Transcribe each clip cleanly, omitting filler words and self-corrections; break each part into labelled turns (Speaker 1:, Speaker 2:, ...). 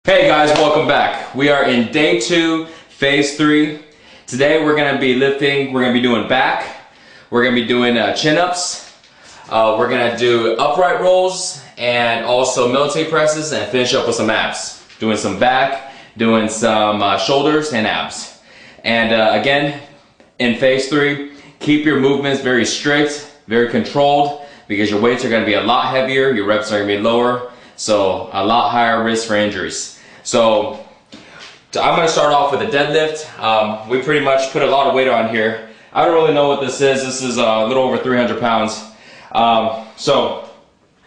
Speaker 1: Hey guys, welcome back. We are in day 2, phase 3. Today we're going to be lifting, we're going to be doing back, we're going to be doing chin-ups, we're going to do upright rolls, and also military presses, and finish up with some abs. Doing some back, doing some shoulders and abs. And again, in phase 3, keep your movements very strict, very controlled, because your weights are going to be a lot heavier, your reps are going to be lower, so a lot higher risk for injuries. So I'm going to start off with a deadlift. We pretty much put a lot of weight on here. I don't really know what this is. This is a little over 300 pounds. So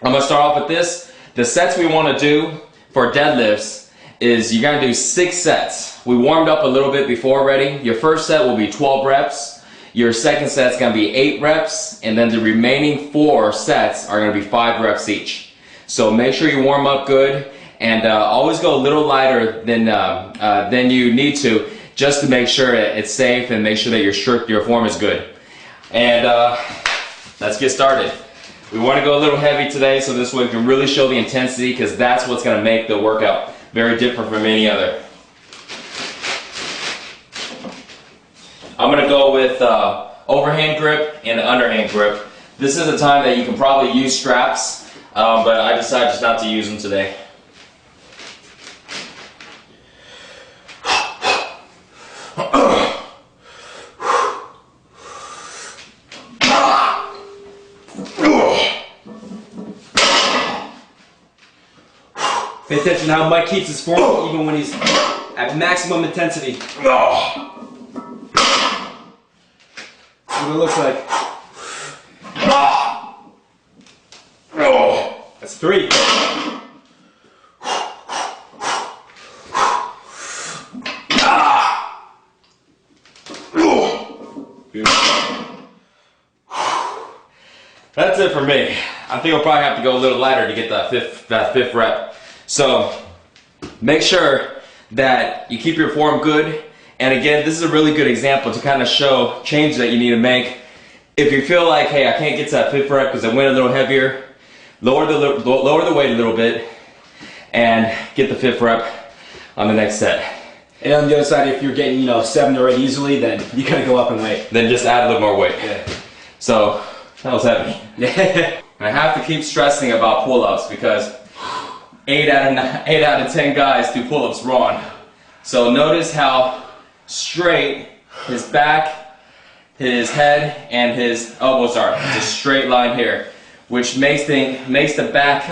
Speaker 1: I'm going to start off with this. The sets we want to do for deadlifts is you're going to do 6 sets. We warmed up a little bit before already. Your first set will be 12 reps. Your second set is going to be 8 reps. And then the remaining 4 sets are going to be 5 reps each. So make sure you warm up good. And always go a little lighter than you need to, just to make sure it's safe and make sure that your form is good. And let's get started. We want to go a little heavy today, so this way we can really show the intensity, because that's what's going to make the workout very different from any other. I'm going to go with overhand grip and underhand grip. This is a time that you can probably use straps, but I decided just not to use them today.
Speaker 2: Pay attention to how Mike keeps his form even when he's at maximum intensity. See what it looks like. That's 3.
Speaker 1: That's it for me. I think I'll probably have to go a little lighter to get that fifth rep. So make sure that you keep your form good. And again, this is a really good example to kind of show change that you need to make. If you feel like, hey, I can't get to that 5th rep because I went a little heavier, lower the weight a little bit and get the 5th rep on the next set.
Speaker 2: And on the other side, if you're getting 7 or 8 easily, then you gotta go up in weight.
Speaker 1: Then just add a little more weight.
Speaker 2: Yeah.
Speaker 1: So that was heavy.
Speaker 2: Yeah.
Speaker 1: I have to keep stressing about pull-ups because 8 out of 10 guys do pull-ups wrong. So notice how straight his back, his head, and his elbows are. It's a straight line here, which makes the back,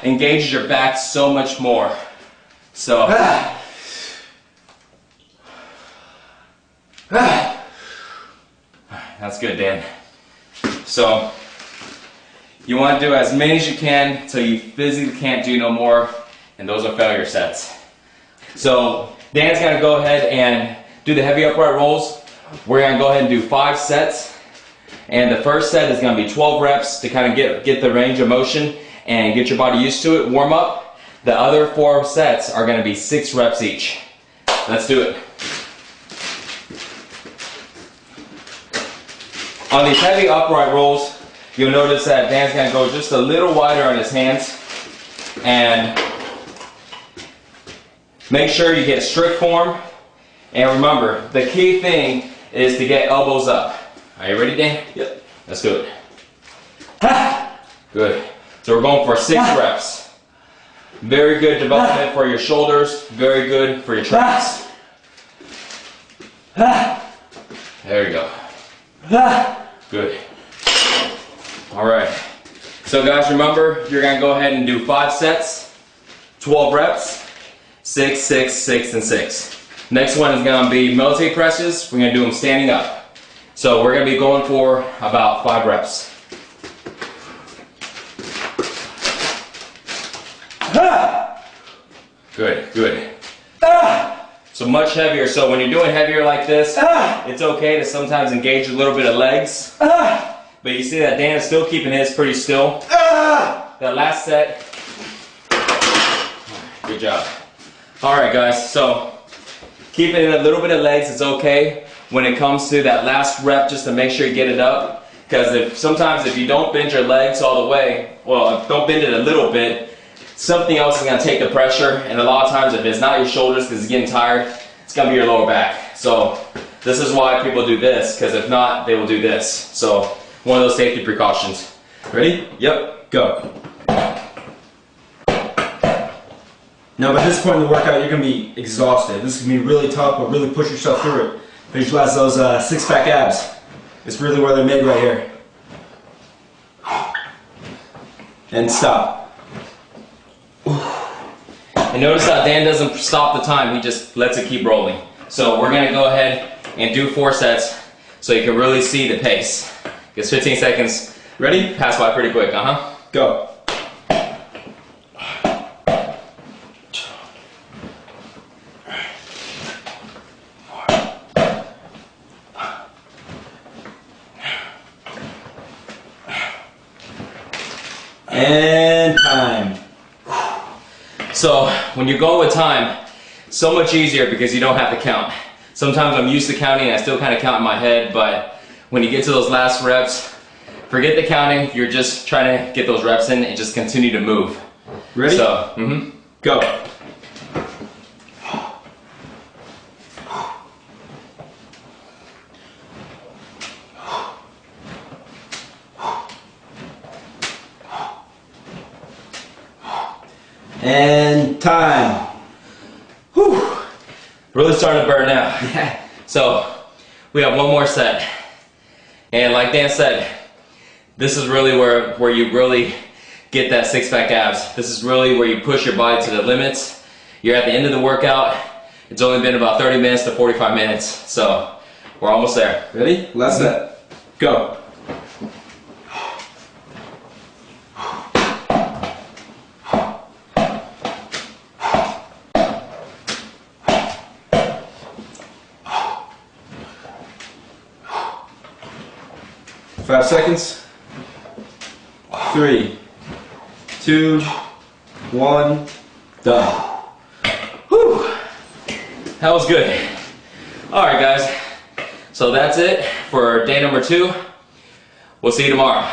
Speaker 1: engages your back so much more. So that's good, Dan. So you want to do as many as you can until you physically can't do no more, and those are failure sets. So Dan's going to go ahead and do the heavy upright rolls. We're going to go ahead and do 5 sets, and the first set is going to be 12 reps to kind of get the range of motion and get your body used to it, warm up. The other 4 sets are going to be 6 reps each. Let's do it. On these heavy upright rolls, you'll notice that Dan's going to go just a little wider on his hands, and make sure you get strict form. And remember, the key thing is to get elbows up. Are you ready, Dan?
Speaker 2: Yep.
Speaker 1: Let's do it. Good. So we're going for 6 reps. Very good development for your shoulders. Very good for your traps. There you go. Good. Alright. So guys, remember, you're going to go ahead and do 5 sets, 12 reps, 6, 6, 6, and 6. Next one is going to be military presses. We're going to do them standing up. So we're going to be going for about 5 reps. Good, good. So much heavier. So when you're doing heavier like this, it's okay to sometimes engage a little bit of legs. But you see that Dan is still keeping his pretty still. That last set. Good job. Alright guys, so keeping in a little bit of legs is okay when it comes to that last rep, just to make sure you get it up. Because sometimes if you don't bend your legs all the way, well, don't bend it a little bit, something else is gonna take the pressure, and a lot of times if it's not your shoulders because it's getting tired, it's gonna be your lower back. So this is why people do this, because if not, they will do this. So one of those safety precautions.
Speaker 2: Ready?
Speaker 1: Yep.
Speaker 2: Go. Now by this point in the workout, you're going to be exhausted. This is going to be really tough, but really push yourself through it. Visualize those six-pack abs. It's really where they're made right here. And stop.
Speaker 1: And notice how Dan doesn't stop the time, he just lets it keep rolling. So we're going to go ahead and do 4 sets so you can really see the pace. Because 15 seconds,
Speaker 2: Ready?
Speaker 1: pass by pretty quick,
Speaker 2: Go. And time.
Speaker 1: So when you're going with time, so much easier because you don't have to count. Sometimes I'm used to counting and I still kind of count in my head, but when you get to those last reps, forget the counting, you're just trying to get those reps in and just continue to move.
Speaker 2: Ready?
Speaker 1: So,
Speaker 2: Go. And time.
Speaker 1: Whew. Really starting to burn now. So we have one more set. And like Dan said, this is really where you really get that six-pack abs. This is really where you push your body to the limits. You're at the end of the workout. It's only been about 30 minutes to 45 minutes. So we're almost there.
Speaker 2: Ready? Last set. Go. Five seconds. 3, 2, 1, done.
Speaker 1: Whew. That was good. Alright guys, so that's it for day number 2. We'll see you tomorrow.